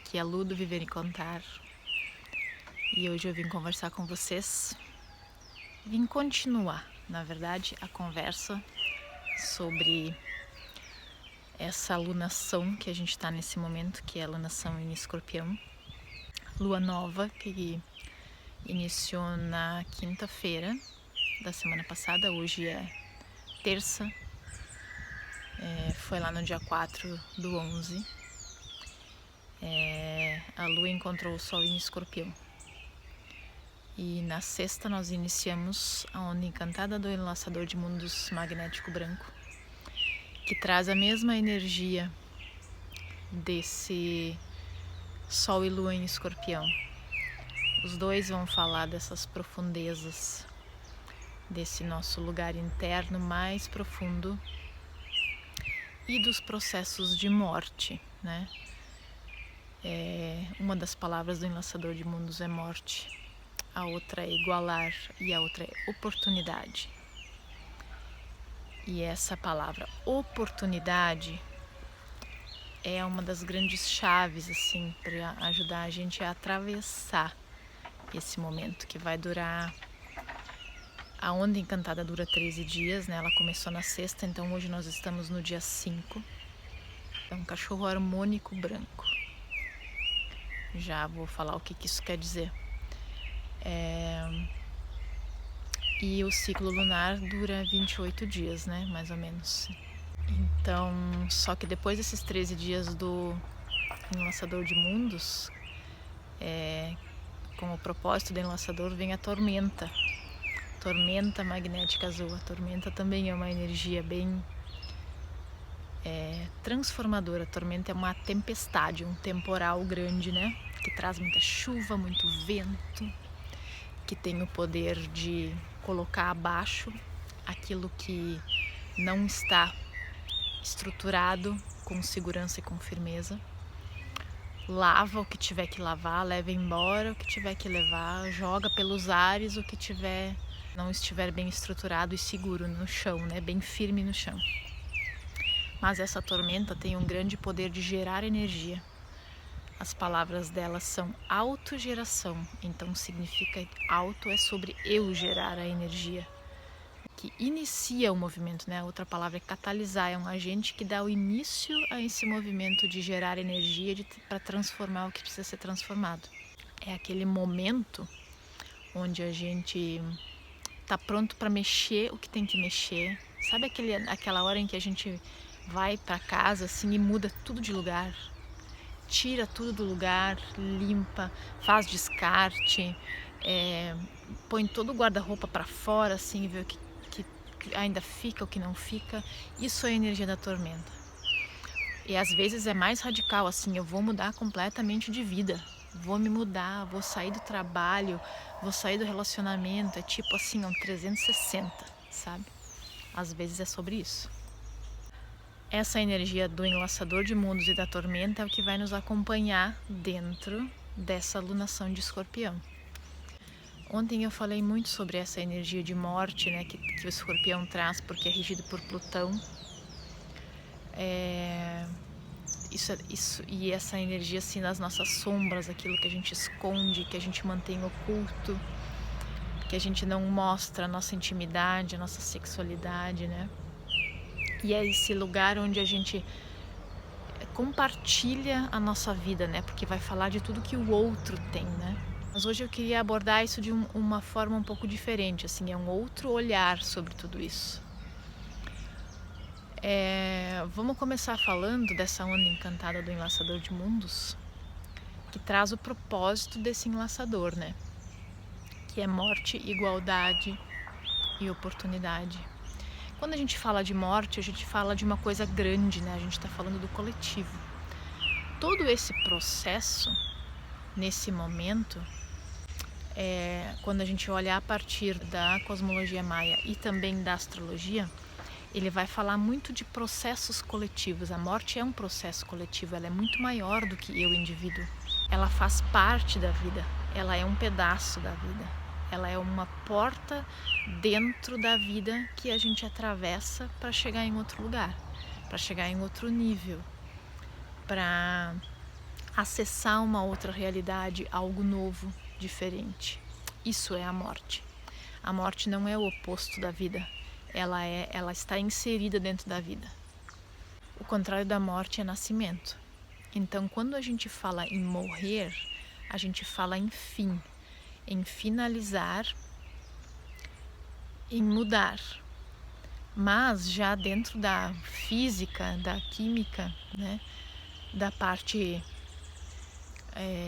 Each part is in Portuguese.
Aqui é a Lu do Viver e Contar e hoje eu vim conversar com vocês, vim continuar, na verdade, a conversa sobre essa alunação que a gente está nesse momento, que é a alunação em Escorpião, lua nova, que iniciou na quinta-feira da semana passada, hoje é terça, foi lá no dia 4/11. A lua encontrou o sol em Escorpião. E na sexta nós iniciamos a onda encantada do enlaçador de mundos magnético branco, que traz a mesma energia desse sol e lua em Escorpião. Os dois vão falar dessas profundezas, desse nosso lugar interno mais profundo e dos processos de morte, né? Uma das palavras do enlaçador de mundos é morte, a outra é igualar e a outra é oportunidade. E essa palavra oportunidade é uma das grandes chaves assim para ajudar a gente a atravessar esse momento que vai durar. A onda encantada dura 13 dias, né? Ela começou na sexta, então hoje nós estamos no dia 5. É um cachorro harmônico branco. Já vou falar o que isso quer dizer. E o ciclo lunar dura 28 dias, né? Mais ou menos. Então, só que depois desses 13 dias do enlaçador de mundos, com o propósito do enlaçador, vem a tormenta. Tormenta magnética azul. A tormenta também é uma energia bem transformadora. A tormenta é uma tempestade, um temporal grande, né? Que traz muita chuva, muito vento, que tem o poder de colocar abaixo aquilo que não está estruturado com segurança e com firmeza. Lava o que tiver que lavar, leva embora o que tiver que levar, joga pelos ares o que não estiver bem estruturado e seguro no chão, né? Bem firme no chão. Mas essa tormenta tem um grande poder de gerar energia. As palavras dela são autogeração, então significa auto é sobre eu gerar a energia, que inicia o movimento, né? Outra palavra é catalisar, é um agente que dá o início a esse movimento de gerar energia para transformar o que precisa ser transformado. É aquele momento onde a gente está pronto para mexer o que tem que mexer. Sabe aquela hora em que a gente vai para casa assim e muda tudo de lugar? Tira tudo do lugar, limpa, faz descarte, põe todo o guarda-roupa para fora, assim, vê o que ainda fica, o que não fica. Isso é a energia da tormenta. E às vezes é mais radical, assim, eu vou mudar completamente de vida, vou me mudar, vou sair do trabalho, vou sair do relacionamento, é tipo assim, um 360, sabe? Às vezes é sobre isso. Essa energia do enlaçador de mundos e da tormenta é o que vai nos acompanhar dentro dessa alunação de Escorpião. Ontem eu falei muito sobre essa energia de morte, né, que o Escorpião traz, porque é regido por Plutão. E essa energia assim das nossas sombras, aquilo que a gente esconde, que a gente mantém oculto, que a gente não mostra a nossa intimidade, a nossa sexualidade, né? E é esse lugar onde a gente compartilha a nossa vida, né? Porque vai falar de tudo que o outro tem, né? Mas hoje eu queria abordar isso de uma forma um pouco diferente, assim, é um outro olhar sobre tudo isso. Vamos começar falando dessa onda encantada do enlaçador de mundos, que traz o propósito desse enlaçador, né? Que é morte, igualdade e oportunidade. Quando a gente fala de morte, a gente fala de uma coisa grande, né? A gente está falando do coletivo. Todo esse processo, nesse momento, quando a gente olha a partir da cosmologia maia e também da astrologia, ele vai falar muito de processos coletivos. A morte é um processo coletivo, ela é muito maior do que eu, indivíduo. Ela faz parte da vida, ela é um pedaço da vida. Ela é uma porta dentro da vida que a gente atravessa para chegar em outro lugar, para chegar em outro nível, para acessar uma outra realidade, algo novo, diferente. Isso é a morte. A morte não é o oposto da vida, ela está inserida dentro da vida. O contrário da morte é nascimento. Então, quando a gente fala em morrer, a gente fala em fim, em finalizar, em mudar. Mas já dentro da física, da química, né, da parte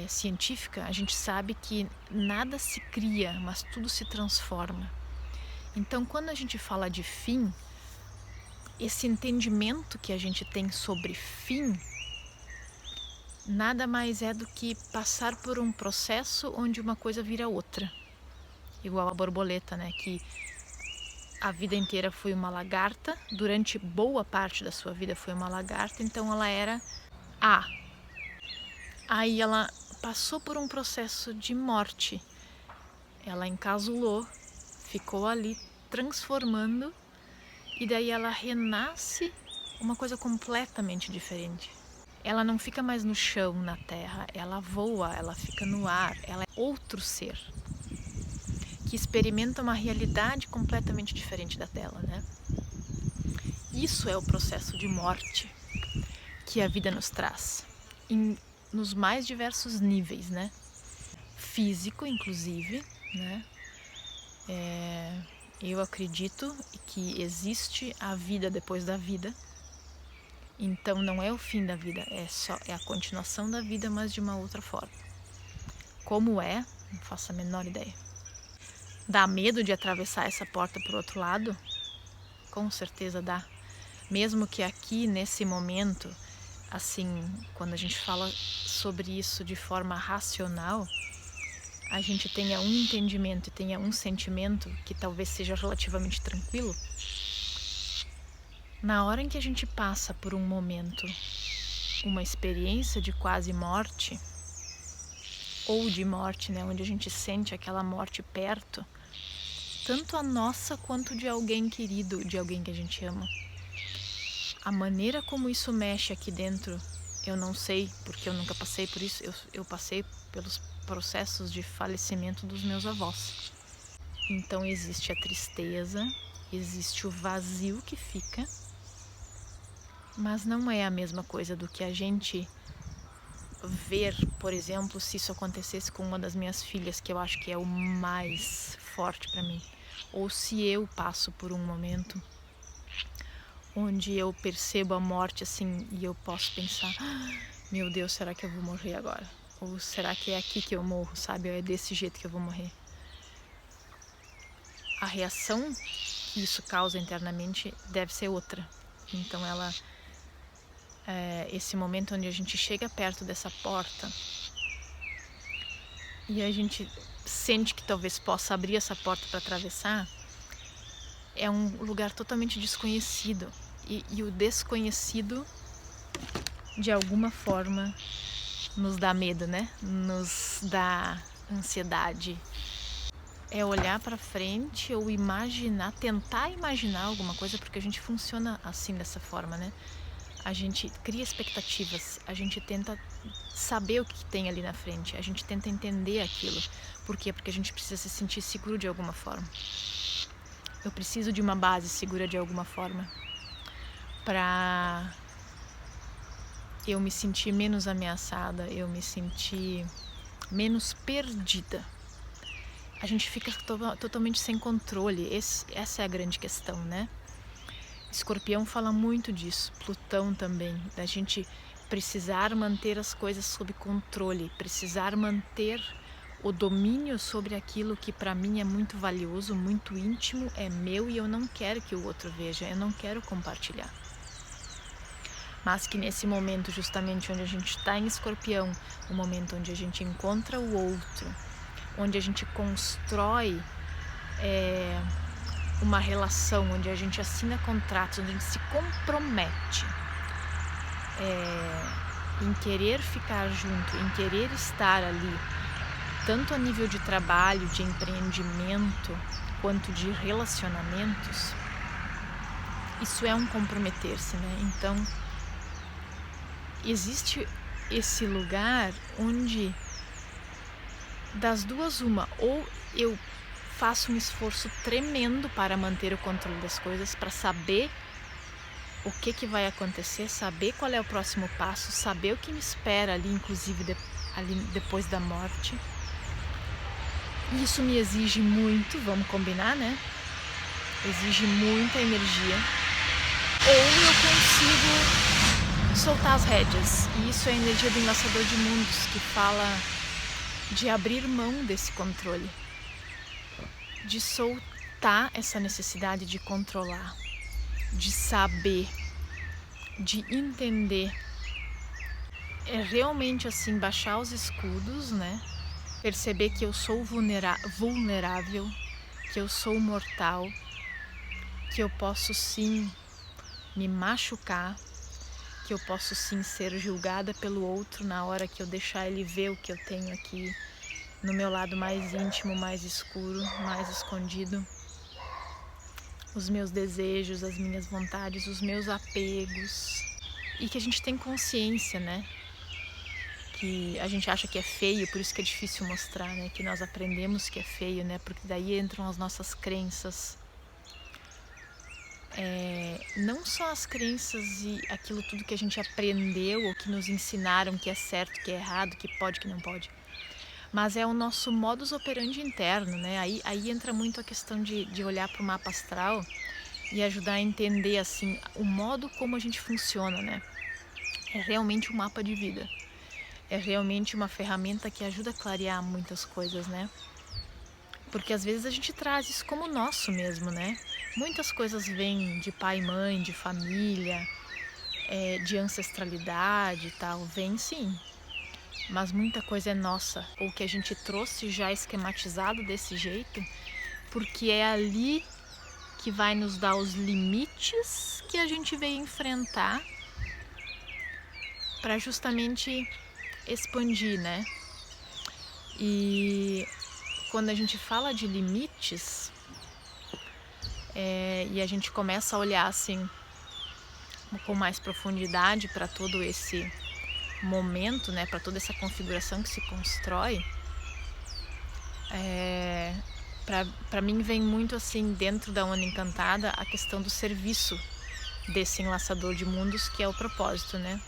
científica, a gente sabe que nada se cria, mas tudo se transforma. Então, quando a gente fala de fim, esse entendimento que a gente tem sobre fim nada mais é do que passar por um processo onde uma coisa vira outra. Igual a borboleta, né? Que a vida inteira foi uma lagarta, durante boa parte da sua vida foi uma lagarta, então ela era A. Aí ela passou por um processo de morte. Ela encasulou, ficou ali transformando, e daí ela renasce uma coisa completamente diferente. Ela não fica mais no chão, na terra, ela voa, ela fica no ar, ela é outro ser que experimenta uma realidade completamente diferente da dela, né? Isso é o processo de morte que a vida nos traz, nos mais diversos níveis, né? Físico, inclusive, né? Eu acredito que existe a vida depois da vida. Então não é o fim da vida, é a continuação da vida, mas de uma outra forma. Como é? Não faço a menor ideia. Dá medo de atravessar essa porta para o outro lado? Com certeza dá. Mesmo que aqui, nesse momento, assim, quando a gente fala sobre isso de forma racional, a gente tenha um entendimento e tenha um sentimento que talvez seja relativamente tranquilo. Na hora em que a gente passa por um momento, uma experiência de quase morte, ou de morte, né, onde a gente sente aquela morte perto, tanto a nossa quanto de alguém querido, de alguém que a gente ama. A maneira como isso mexe aqui dentro, eu não sei, porque eu nunca passei por isso, eu passei pelos processos de falecimento dos meus avós. Então existe a tristeza, existe o vazio que fica, mas não é a mesma coisa do que a gente ver, por exemplo, se isso acontecesse com uma das minhas filhas, que eu acho que é o mais forte para mim, ou se eu passo por um momento onde eu percebo a morte assim e eu posso pensar, meu Deus, será que eu vou morrer agora? Ou será que é aqui que eu morro, sabe? Ou é desse jeito que eu vou morrer? A reação que isso causa internamente deve ser outra. Então esse momento onde a gente chega perto dessa porta e a gente sente que talvez possa abrir essa porta para atravessar, é um lugar totalmente desconhecido. E o desconhecido, de alguma forma, nos dá medo, né? Nos dá ansiedade. É olhar para frente ou imaginar, tentar imaginar alguma coisa, porque a gente funciona assim, dessa forma, né? A gente cria expectativas, a gente tenta saber o que tem ali na frente, a gente tenta entender aquilo. Por quê? Porque a gente precisa se sentir seguro de alguma forma. Eu preciso de uma base segura de alguma forma para eu me sentir menos ameaçada, eu me sentir menos perdida. A gente fica totalmente sem controle, essa é a grande questão, né? Escorpião fala muito disso, Plutão também, da gente precisar manter as coisas sob controle, precisar manter o domínio sobre aquilo que para mim é muito valioso, muito íntimo, é meu e eu não quero que o outro veja, eu não quero compartilhar. Mas que nesse momento, justamente onde a gente está em Escorpião, o momento onde a gente encontra o outro, onde a gente constrói uma relação, onde a gente assina contratos, onde a gente se compromete em querer ficar junto, em querer estar ali, tanto a nível de trabalho, de empreendimento, quanto de relacionamentos, isso é um comprometer-se, né? Então, existe esse lugar onde das duas uma, ou eu faço um esforço tremendo para manter o controle das coisas, para saber o que vai acontecer, saber qual é o próximo passo, saber o que me espera ali, inclusive ali depois da morte. Isso me exige muito, vamos combinar, né? Exige muita energia. Ou eu consigo soltar as rédeas. E isso é a energia do Enlaçador de Mundos, que fala de abrir mão desse controle, de soltar essa necessidade de controlar, de saber, de entender. É realmente assim, baixar os escudos, né? Perceber que eu sou vulnerável, que eu sou mortal, que eu posso sim me machucar, que eu posso sim ser julgada pelo outro na hora que eu deixar ele ver o que eu tenho aqui no meu lado mais íntimo, mais escuro, mais escondido. Os meus desejos, as minhas vontades, os meus apegos. E que a gente tem consciência, né? Que a gente acha que é feio, por isso que é difícil mostrar, né? Que nós aprendemos que é feio, né? Porque daí entram as nossas crenças. Não só as crenças e aquilo tudo que a gente aprendeu ou que nos ensinaram que é certo, que é errado, que pode, que não pode. Mas é o nosso modus operandi interno, né? Aí entra muito a questão de olhar para o mapa astral e ajudar a entender, assim, o modo como a gente funciona, né? É realmente um mapa de vida. É realmente uma ferramenta que ajuda a clarear muitas coisas, né? Porque às vezes a gente traz isso como nosso mesmo, né? Muitas coisas vêm de pai e mãe, de família, de ancestralidade e tal. Vem sim, mas muita coisa é nossa, ou que a gente trouxe já esquematizado desse jeito, porque é ali que vai nos dar os limites que a gente veio enfrentar para justamente expandir, né? E quando a gente fala de limites, e a gente começa a olhar assim com mais profundidade para todo esse momento, né, para toda essa configuração que se constrói, para mim vem muito assim dentro da Onda Encantada a questão do serviço desse enlaçador de mundos, que é o propósito, né?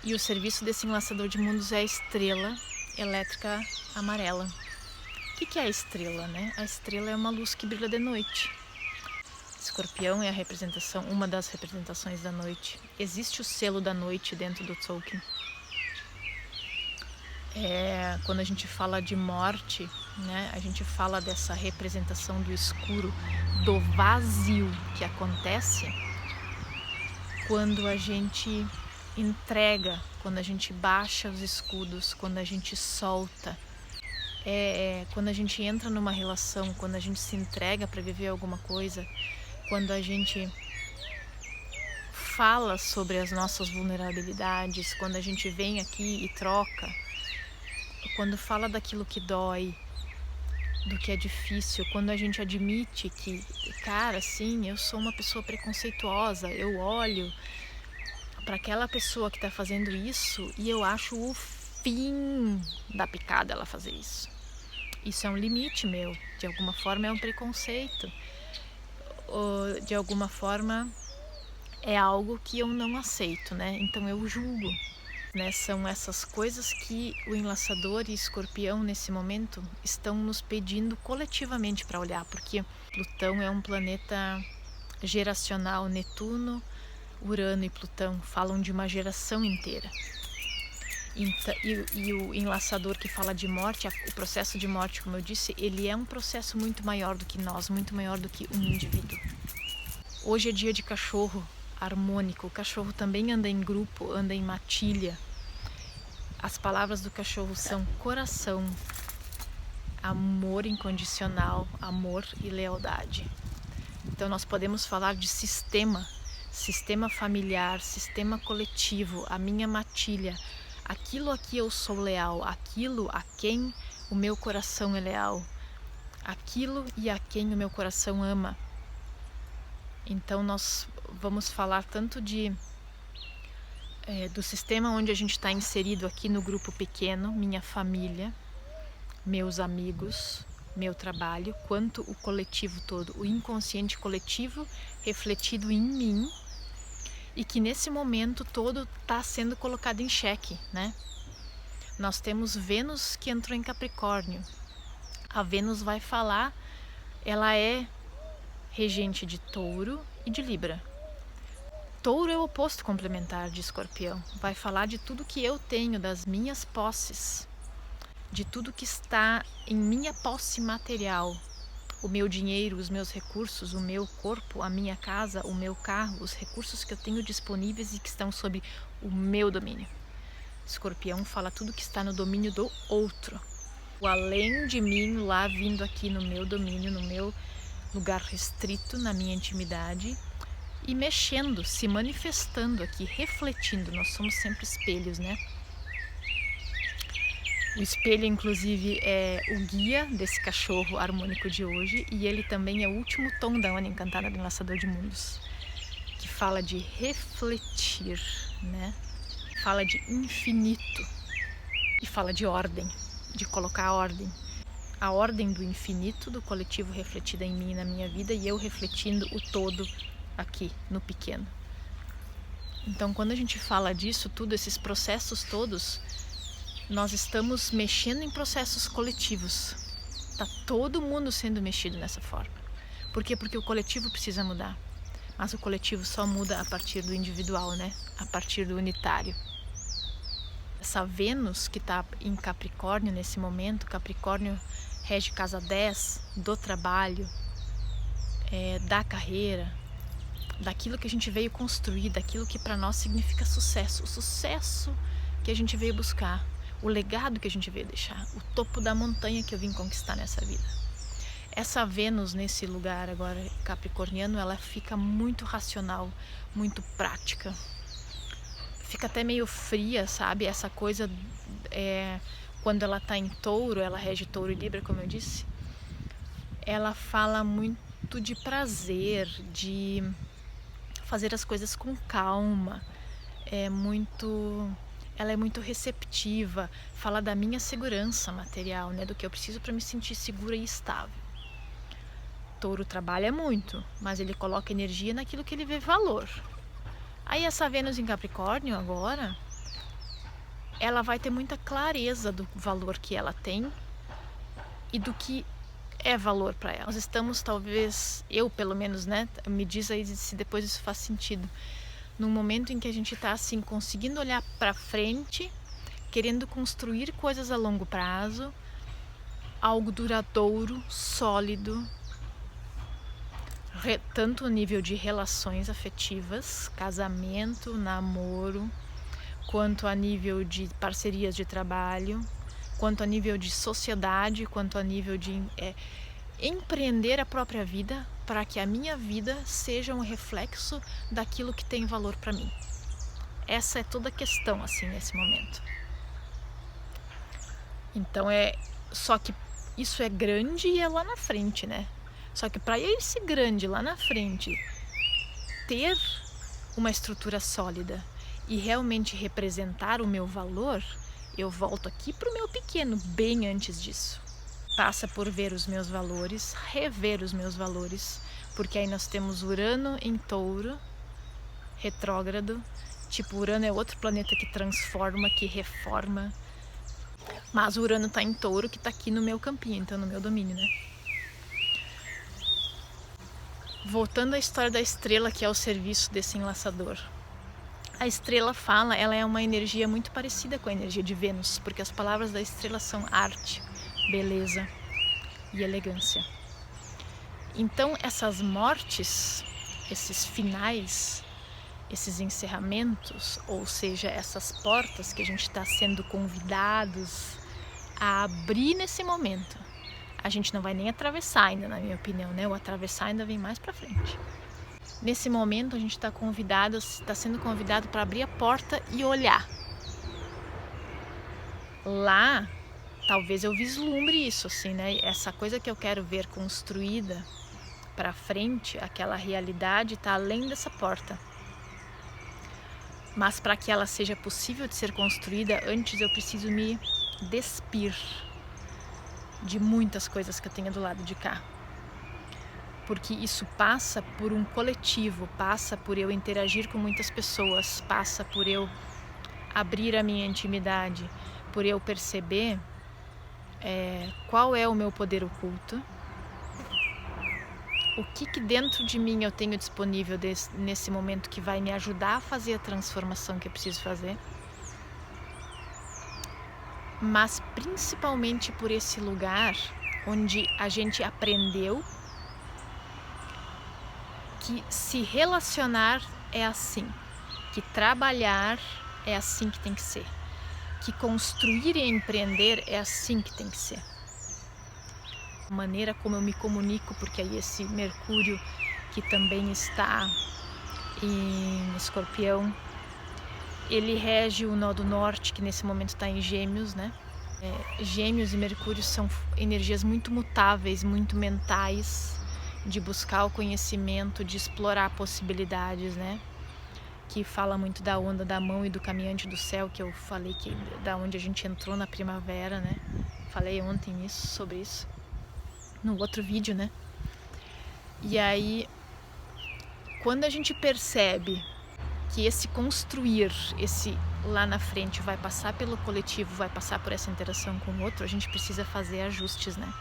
E o serviço desse enlaçador de mundos é a estrela elétrica amarela. O que é a estrela, né? A estrela é uma luz que brilha de noite. Escorpião é a representação, uma das representações da noite. Existe o selo da noite dentro do Tolkien. Quando a gente fala de morte, né, a gente fala dessa representação do escuro, do vazio que acontece quando a gente entrega, quando a gente baixa os escudos, quando a gente solta, quando a gente entra numa relação, quando a gente se entrega para viver alguma coisa, quando a gente fala sobre as nossas vulnerabilidades, quando a gente vem aqui e troca, quando fala daquilo que dói, do que é difícil, quando a gente admite que, cara, sim, eu sou uma pessoa preconceituosa, eu olho para aquela pessoa que está fazendo isso e eu acho o fim da picada ela fazer isso. Isso é um limite meu, de alguma forma é um preconceito, ou de alguma forma é algo que eu não aceito, né? Então eu julgo. Né, são essas coisas que o Enlaçador e Escorpião nesse momento estão nos pedindo coletivamente para olhar, porque Plutão é um planeta geracional. Netuno, Urano e Plutão falam de uma geração inteira. E o Enlaçador, que fala de morte, o processo de morte, como eu disse, ele é um processo muito maior do que nós, muito maior do que um indivíduo. Hoje é dia de cachorro harmônico. O cachorro também anda em grupo, anda em matilha. As palavras do cachorro são coração, amor incondicional, amor e lealdade. Então nós podemos falar de sistema familiar, sistema coletivo, a minha matilha, aquilo a que eu sou leal, aquilo a quem o meu coração é leal, aquilo e a quem o meu coração ama. Então nós vamos falar tanto de do sistema onde a gente está inserido aqui no grupo pequeno, minha família, meus amigos, meu trabalho, quanto o coletivo todo, o inconsciente coletivo refletido em mim, e que nesse momento todo está sendo colocado em xeque, né? Nós temos Vênus que entrou em Capricórnio. A Vênus vai falar, ela é regente de Touro e de Libra. Touro é o oposto complementar de Escorpião. Vai falar de tudo que eu tenho, das minhas posses, de tudo que está em minha posse material. O meu dinheiro, os meus recursos, o meu corpo, a minha casa, o meu carro, os recursos que eu tenho disponíveis e que estão sob o meu domínio. Escorpião fala tudo que está no domínio do outro. O além de mim lá vindo aqui no meu domínio, no meu lugar restrito, na minha intimidade, e mexendo, se manifestando aqui, refletindo. Nós somos sempre espelhos, né? O espelho, inclusive, é o guia desse cachorro harmônico de hoje, e ele também é o último tom da Ana Encantada do Enlaçador de Mundos, que fala de refletir, né? Fala de infinito e fala de ordem, de colocar a ordem do infinito, do coletivo refletida em mim e na minha vida, e eu refletindo o todo aqui no pequeno. Então, quando a gente fala disso tudo, esses processos todos, nós estamos mexendo em processos coletivos. Tá todo mundo sendo mexido nessa forma. Por quê? Porque o coletivo precisa mudar. Mas o coletivo só muda a partir do individual, né? A partir do unitário. Essa Vênus que está em Capricórnio nesse momento, Capricórnio rege casa 10, do trabalho, da carreira, daquilo que a gente veio construir, daquilo que para nós significa sucesso, o sucesso que a gente veio buscar, o legado que a gente veio deixar, o topo da montanha que eu vim conquistar nessa vida. Essa Vênus nesse lugar agora capricorniano, ela fica muito racional, muito prática, fica até meio fria, sabe? Essa coisa, quando ela tá em Touro, ela rege Touro e Libra, como eu disse, ela fala muito de prazer, de fazer as coisas com calma, ela é muito receptiva, fala da minha segurança material, né, do que eu preciso para me sentir segura e estável. Touro trabalha muito, mas ele coloca energia naquilo que ele vê valor. Aí essa Vênus em Capricórnio agora, ela vai ter muita clareza do valor que ela tem e do que é valor para ela. Nós estamos, talvez, eu pelo menos, né, me diz aí se depois isso faz sentido, num momento em que a gente está assim, conseguindo olhar para frente, querendo construir coisas a longo prazo, algo duradouro, sólido, tanto a nível de relações afetivas, casamento, namoro, quanto a nível de parcerias de trabalho, quanto a nível de sociedade, quanto a nível de empreender a própria vida, para que a minha vida seja um reflexo daquilo que tem valor para mim. Essa é toda a questão assim nesse momento. Então só que isso é grande e é lá na frente, né? Só que para esse grande lá na frente ter uma estrutura sólida e realmente representar o meu valor, eu volto aqui para o meu pequeno bem antes disso. Passa por ver os meus valores, rever os meus valores, porque aí nós temos Urano em Touro, retrógrado. Tipo, Urano é outro planeta que transforma, que reforma. Mas o Urano está em Touro, que está aqui no meu campinho, então no meu domínio, né? Voltando à história da estrela, que é o serviço desse enlaçador. A estrela fala, ela é uma energia muito parecida com a energia de Vênus, porque as palavras da estrela são arte, beleza e elegância. Então essas mortes, esses finais, esses encerramentos, ou seja, essas portas que a gente está sendo convidados a abrir nesse momento, a gente não vai nem atravessar ainda, na minha opinião, né? O atravessar ainda vem mais para frente. Nesse momento a gente está sendo convidado para abrir a porta e olhar. Lá, talvez eu vislumbre isso, assim, né? Essa coisa que eu quero ver construída para frente, aquela realidade está além dessa porta. Mas para que ela seja possível de ser construída, antes eu preciso me despir de muitas coisas que eu tenho do lado de cá. Porque isso passa por um coletivo, passa por eu interagir com muitas pessoas, passa por eu abrir a minha intimidade, por eu perceber qual é o meu poder oculto, o que dentro de mim eu tenho disponível nesse momento que vai me ajudar a fazer a transformação que eu preciso fazer, mas principalmente por esse lugar onde a gente aprendeu que se relacionar é assim, que trabalhar é assim que tem que ser, que construir e empreender é assim que tem que ser. A maneira como eu me comunico, porque aí esse Mercúrio que também está em Escorpião, ele rege o nó do norte, que nesse momento está em Gêmeos, né? Gêmeos e Mercúrio são energias muito mutáveis, muito mentais, de buscar o conhecimento, de explorar possibilidades, né? Que fala muito da onda da mão e do caminhante do céu, que eu falei que da onde a gente entrou na primavera, né? Falei ontem sobre isso, no outro vídeo, né? E aí, quando a gente percebe que esse construir, esse lá na frente vai passar pelo coletivo, vai passar por essa interação com o outro, a gente precisa fazer ajustes, né?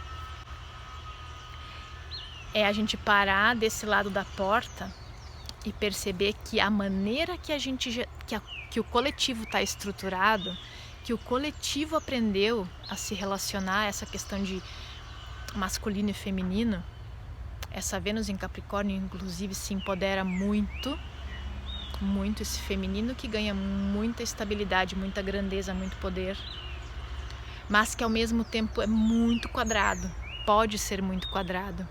É a gente parar desse lado da porta e perceber que a maneira que que o coletivo está estruturado, que o coletivo aprendeu a se relacionar, essa questão de masculino e feminino, essa Vênus em Capricórnio inclusive se empodera muito, muito esse feminino que ganha muita estabilidade, muita grandeza, muito poder, mas que ao mesmo tempo é muito quadrado, pode ser muito quadrado.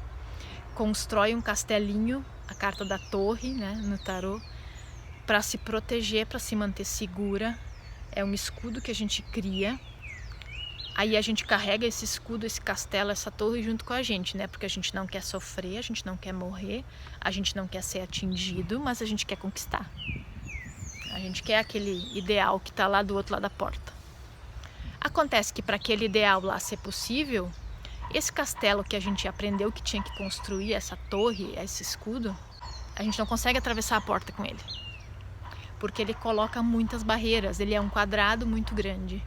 Constrói um castelinho, a carta da torre, né, no tarô, para se proteger, para se manter segura. É um escudo que a gente cria. Aí a gente carrega esse escudo, esse castelo, essa torre junto com a gente, né? Porque a gente não quer sofrer, a gente não quer morrer, a gente não quer ser atingido, mas a gente quer conquistar. A gente quer aquele ideal que está lá do outro lado da porta. Acontece que para aquele ideal lá ser possível, esse castelo que a gente aprendeu que tinha que construir, essa torre, esse escudo, a gente não consegue atravessar a porta com ele. Porque ele coloca muitas barreiras, ele é um quadrado muito grande.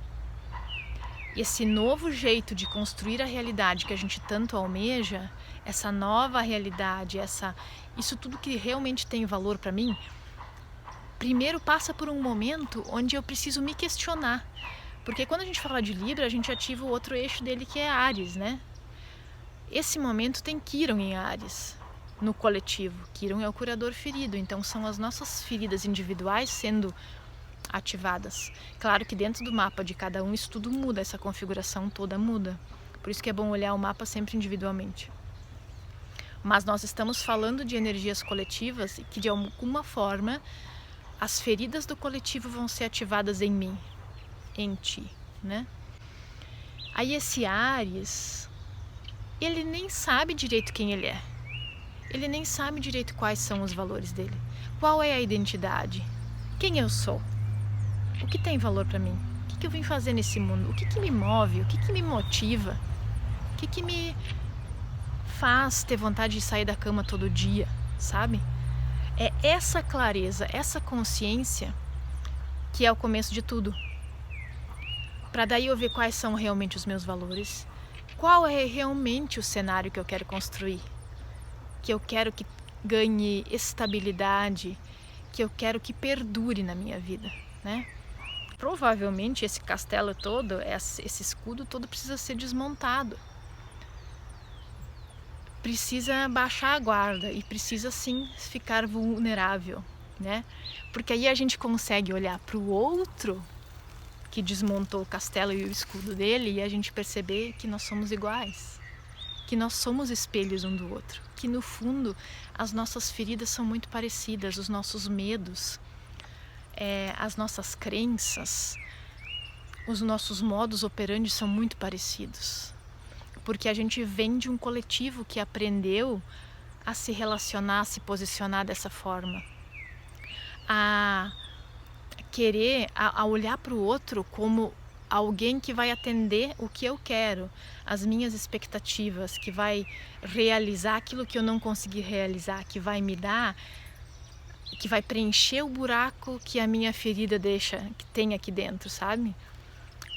E esse novo jeito de construir a realidade que a gente tanto almeja, essa nova realidade, isso tudo que realmente tem valor para mim, primeiro passa por um momento onde eu preciso me questionar. Porque quando a gente fala de Libra, a gente ativa o outro eixo dele que é Áries, né? Esse momento tem Quirón em Áries, no coletivo. Quirón é o curador ferido, então são as nossas feridas individuais sendo ativadas. Claro que dentro do mapa de cada um isso tudo muda, essa configuração toda muda. Por isso que é bom olhar o mapa sempre individualmente. Mas nós estamos falando de energias coletivas e que de alguma forma as feridas do coletivo vão ser ativadas em mim, em ti, né? Aí esse Áries, ele nem sabe direito quem ele é. Ele nem sabe direito quais são os valores dele. Qual é a identidade? Quem eu sou? O que tem valor para mim? O que eu vim fazer nesse mundo? O que me move? O que me motiva? O que me faz ter vontade de sair da cama todo dia, sabe? É essa clareza, essa consciência que é o começo de tudo. Para daí eu ver quais são realmente os meus valores. Qual é realmente o cenário que eu quero construir? Que eu quero que ganhe estabilidade, que eu quero que perdure na minha vida, né? Provavelmente esse castelo todo, esse escudo todo precisa ser desmontado. Precisa baixar a guarda e precisa sim ficar vulnerável, né? Porque aí a gente consegue olhar para o outro que desmontou o castelo e o escudo dele e a gente perceber que nós somos iguais, que nós somos espelhos um do outro, que no fundo as nossas feridas são muito parecidas, os nossos medos, as nossas crenças, os nossos modos operandi são muito parecidos, porque a gente vem de um coletivo que aprendeu a se relacionar, a se posicionar dessa forma, a querer, a olhar para o outro como alguém que vai atender o que eu quero, as minhas expectativas, que vai realizar aquilo que eu não consegui realizar, que vai me dar, que vai preencher o buraco que a minha ferida deixa, que tem aqui dentro, sabe?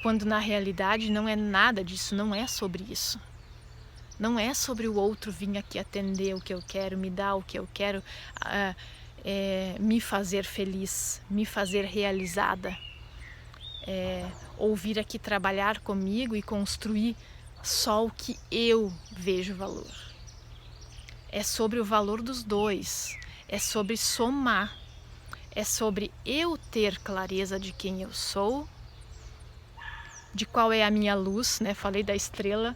Quando na realidade não é nada disso, não é sobre isso. Não é sobre o outro vir aqui atender o que eu quero, me dar o que eu quero, me fazer feliz, me fazer realizada. Ou vir aqui trabalhar comigo e construir só o que eu vejo valor. É sobre o valor dos dois, é sobre somar, é sobre eu ter clareza de quem eu sou, de qual é a minha luz, né? Falei da estrela,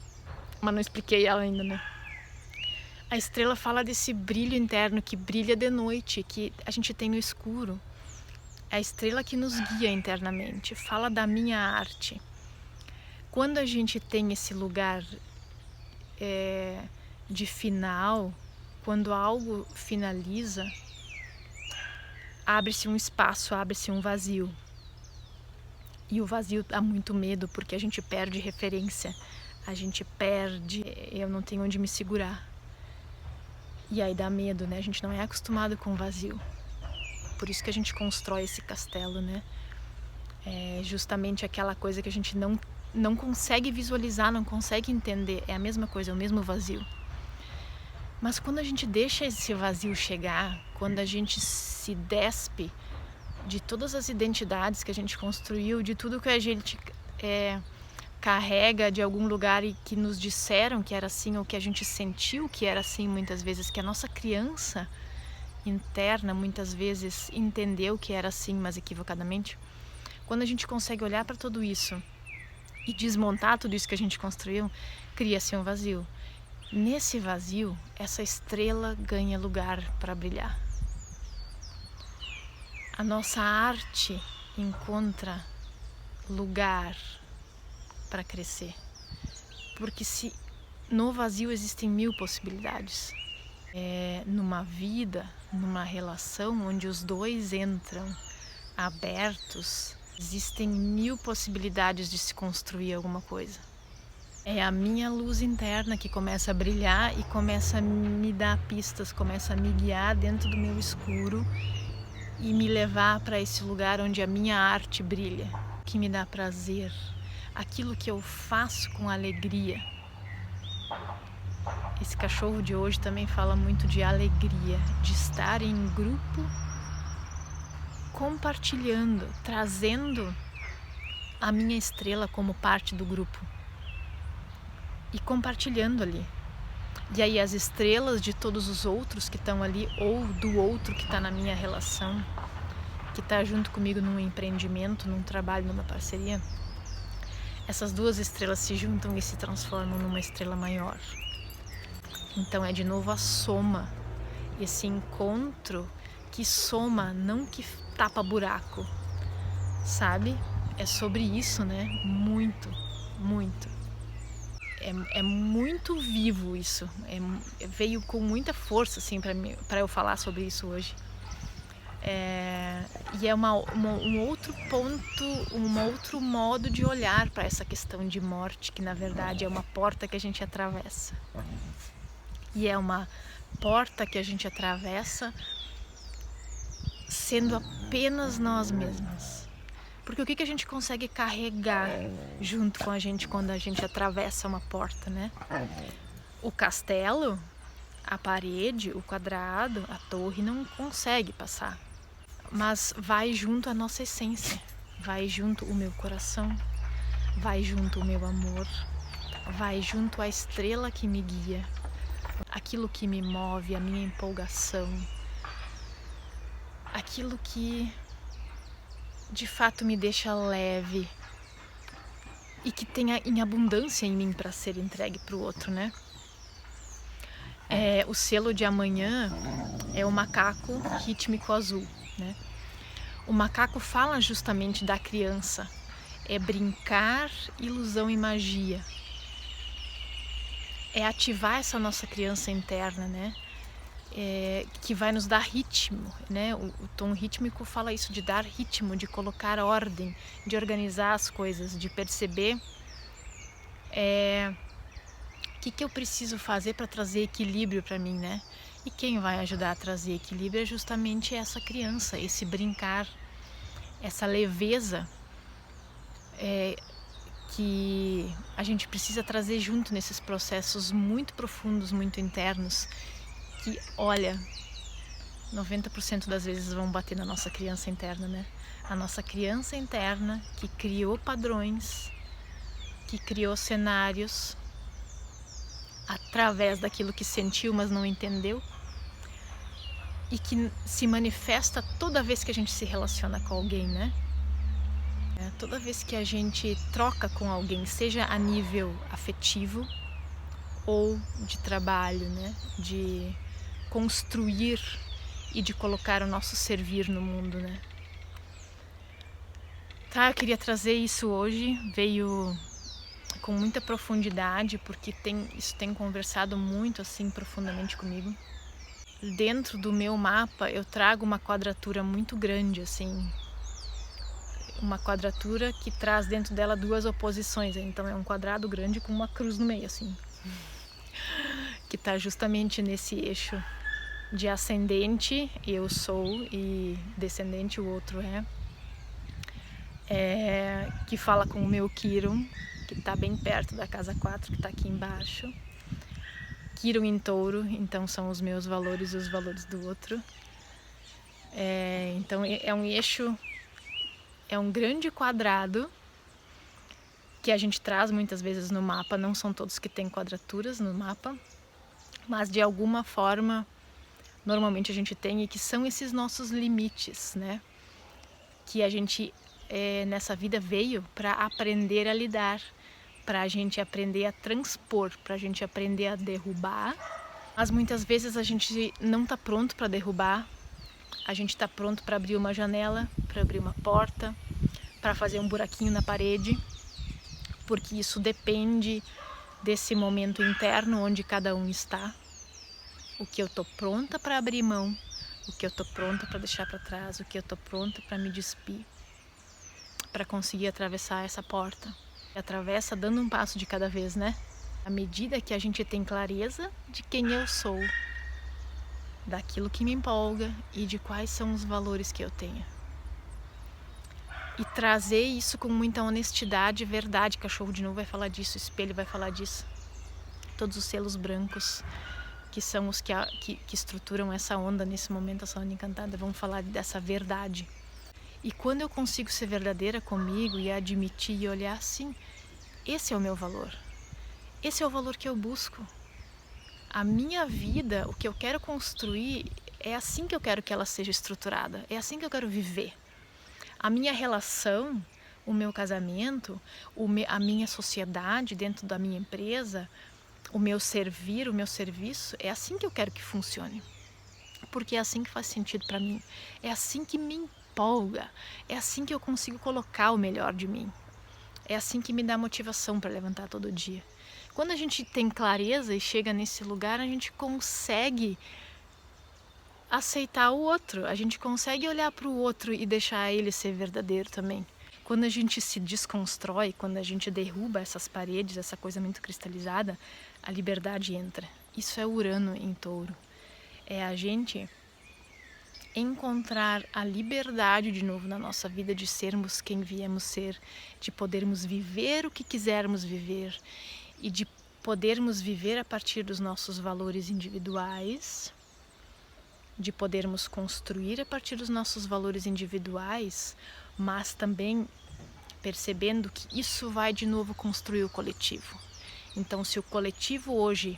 mas não expliquei ela ainda, né? A estrela fala desse brilho interno que brilha de noite, que a gente tem no escuro. É a estrela que nos guia internamente, fala da minha arte. Quando a gente tem esse lugar de final, quando algo finaliza, abre-se um espaço, abre-se um vazio. E o vazio dá muito medo, porque a gente perde referência, a gente perde, eu não tenho onde me segurar. E aí dá medo, né? A gente não é acostumado com o vazio. Por isso que a gente constrói esse castelo, né? É justamente aquela coisa que a gente não consegue visualizar, não consegue entender. É a mesma coisa, é o mesmo vazio. Mas quando a gente deixa esse vazio chegar, quando a gente se despe de todas as identidades que a gente construiu, de tudo que a gente carrega de algum lugar e que nos disseram que era assim, ou que a gente sentiu que era assim muitas vezes, que a nossa criança interna muitas vezes entendeu que era assim, mas equivocadamente. Quando a gente consegue olhar para tudo isso e desmontar tudo isso que a gente construiu, cria-se um vazio. Nesse vazio, essa estrela ganha lugar para brilhar. A nossa arte encontra lugar para crescer. Porque se no vazio existem 1000 possibilidades. Numa vida, numa relação onde os dois entram abertos, existem 1000 possibilidades de se construir alguma coisa. É a minha luz interna que começa a brilhar e começa a me dar pistas, começa a me guiar dentro do meu escuro e me levar para esse lugar onde a minha arte brilha, que me dá prazer, aquilo que eu faço com alegria. Esse cachorro de hoje também fala muito de alegria, de estar em grupo, compartilhando, trazendo a minha estrela como parte do grupo e compartilhando ali. E aí as estrelas de todos os outros que estão ali, ou do outro que está na minha relação, que está junto comigo num empreendimento, num trabalho, numa parceria, essas duas estrelas se juntam e se transformam numa estrela maior. Então é de novo a soma, esse encontro que soma, não que tapa buraco, sabe? É sobre isso, né? Muito, muito. É muito vivo isso, veio com muita força assim, para eu falar sobre isso hoje. E é um outro ponto, um outro modo de olhar para essa questão de morte, que na verdade é uma porta que a gente atravessa. E é uma porta que a gente atravessa sendo apenas nós mesmas. Porque o que a gente consegue carregar junto com a gente quando a gente atravessa uma porta, né? O castelo, a parede, o quadrado, a torre não consegue passar. Mas vai junto a nossa essência, vai junto o meu coração, vai junto o meu amor, vai junto a estrela que me guia, aquilo que me move, a minha empolgação, aquilo que de fato me deixa leve e que tenha em abundância em mim para ser entregue para o outro, né? O selo de amanhã é o macaco rítmico azul, né? O macaco fala justamente da criança, é brincar, ilusão e magia, é ativar essa nossa criança interna, né? que vai nos dar ritmo, né? O tom rítmico fala isso, de dar ritmo, de colocar ordem, de organizar as coisas, de perceber o que eu preciso fazer para trazer equilíbrio para mim, né? E quem vai ajudar a trazer equilíbrio é justamente essa criança, esse brincar, essa leveza que a gente precisa trazer junto nesses processos muito profundos, muito internos, que, olha, 90% das vezes vão bater na nossa criança interna, né? A nossa criança interna que criou padrões, que criou cenários através daquilo que sentiu, mas não entendeu, e que se manifesta toda vez que a gente se relaciona com alguém, né? Toda vez que a gente troca com alguém, seja a nível afetivo ou de trabalho, né? De construir e de colocar o nosso servir no mundo, né? Tá, eu queria trazer isso hoje, veio com muita profundidade, porque isso tem conversado muito assim profundamente comigo. Dentro do meu mapa eu trago uma quadratura muito grande, assim, uma quadratura que traz dentro dela duas oposições, então é um quadrado grande com uma cruz no meio, assim, que está justamente nesse eixo de ascendente, eu sou, e descendente, o outro que fala com o meu Quirón, que está bem perto da casa 4, que está aqui embaixo. Quirón em touro, então são os meus valores e os valores do outro. Então é um eixo, é um grande quadrado que a gente traz muitas vezes no mapa. Não são todos que têm quadraturas no mapa, mas de alguma forma normalmente a gente tem, e que são esses nossos limites, né? Que a gente nessa vida veio para aprender a lidar, para a gente aprender a transpor, para a gente aprender a derrubar. Mas muitas vezes a gente não está pronto para derrubar, a gente está pronto para abrir uma janela, para abrir uma porta, para fazer um buraquinho na parede, porque isso depende desse momento interno onde cada um está. O que eu tô pronta para abrir mão, o que eu tô pronta para deixar para trás, o que eu tô pronta para me despir, para conseguir atravessar essa porta. E atravessa dando um passo de cada vez, né? À medida que a gente tem clareza de quem eu sou, daquilo que me empolga e de quais são os valores que eu tenho. E trazer isso com muita honestidade e verdade. Cachorro de novo vai falar disso, espelho vai falar disso. Todos os selos brancos, que são os que estruturam essa onda nesse momento, essa onda encantada, vão falar dessa verdade. E quando eu consigo ser verdadeira comigo e admitir e olhar assim, esse é o meu valor. Esse é o valor que eu busco. A minha vida, o que eu quero construir, é assim que eu quero que ela seja estruturada. É assim que eu quero viver. A minha relação, o meu casamento, a minha sociedade dentro da minha empresa, o meu servir, o meu serviço, é assim que eu quero que funcione. Porque é assim que faz sentido para mim. É assim que me empolga. É assim que eu consigo colocar o melhor de mim. É assim que me dá motivação para levantar todo dia. Quando a gente tem clareza e chega nesse lugar, a gente consegue aceitar o outro. A gente consegue olhar para o outro e deixar ele ser verdadeiro também. Quando a gente se desconstrói, quando a gente derruba essas paredes, essa coisa muito cristalizada, a liberdade entra. Isso é Urano em touro. É a gente encontrar a liberdade de novo na nossa vida, de sermos quem viemos ser, de podermos viver o que quisermos viver e de podermos viver a partir dos nossos valores individuais, de podermos construir a partir dos nossos valores individuais, mas também percebendo que isso vai de novo construir o coletivo. Então, se o coletivo hoje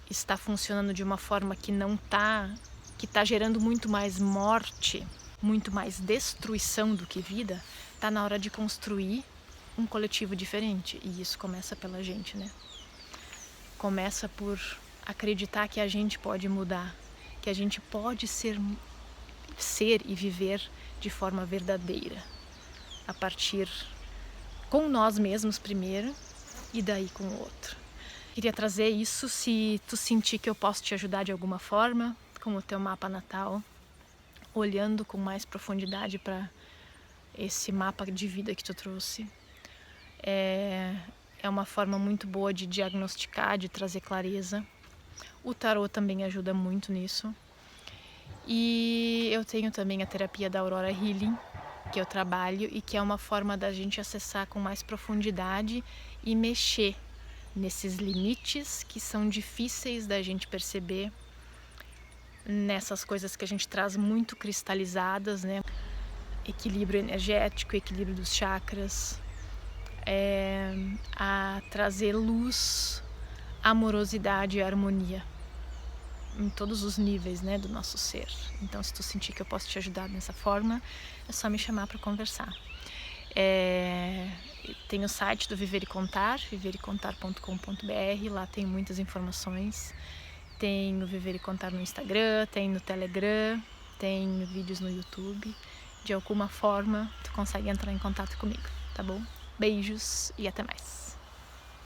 está funcionando de uma forma que não está, que está gerando muito mais morte, muito mais destruição do que vida, está na hora de construir um coletivo diferente. E isso começa pela gente, né? Começa por acreditar que a gente pode mudar, que a gente pode ser e viver de forma verdadeira, a partir com nós mesmos primeiro e daí com o outro. Queria trazer isso. Se tu sentir que eu posso te ajudar de alguma forma com o teu mapa natal, olhando com mais profundidade para esse mapa de vida que tu trouxe, é uma forma muito boa de diagnosticar, de trazer clareza. O tarô também ajuda muito nisso. E eu tenho também a terapia da Aurora Healing, que eu trabalho e que é uma forma da gente acessar com mais profundidade e mexer nesses limites que são difíceis da gente perceber, nessas coisas que a gente traz muito cristalizadas, né? Equilíbrio energético, equilíbrio dos chakras, a trazer luz, amorosidade e harmonia em todos os níveis, né, do nosso ser. Então, se tu sentir que eu posso te ajudar dessa forma, é só me chamar para conversar. Tem o site do Viver e Contar, viverecontar.com.br, lá tem muitas informações. Tem o Viver e Contar no Instagram, tem no Telegram, tem vídeos no YouTube. De alguma forma, tu consegue entrar em contato comigo, tá bom? Beijos e até mais.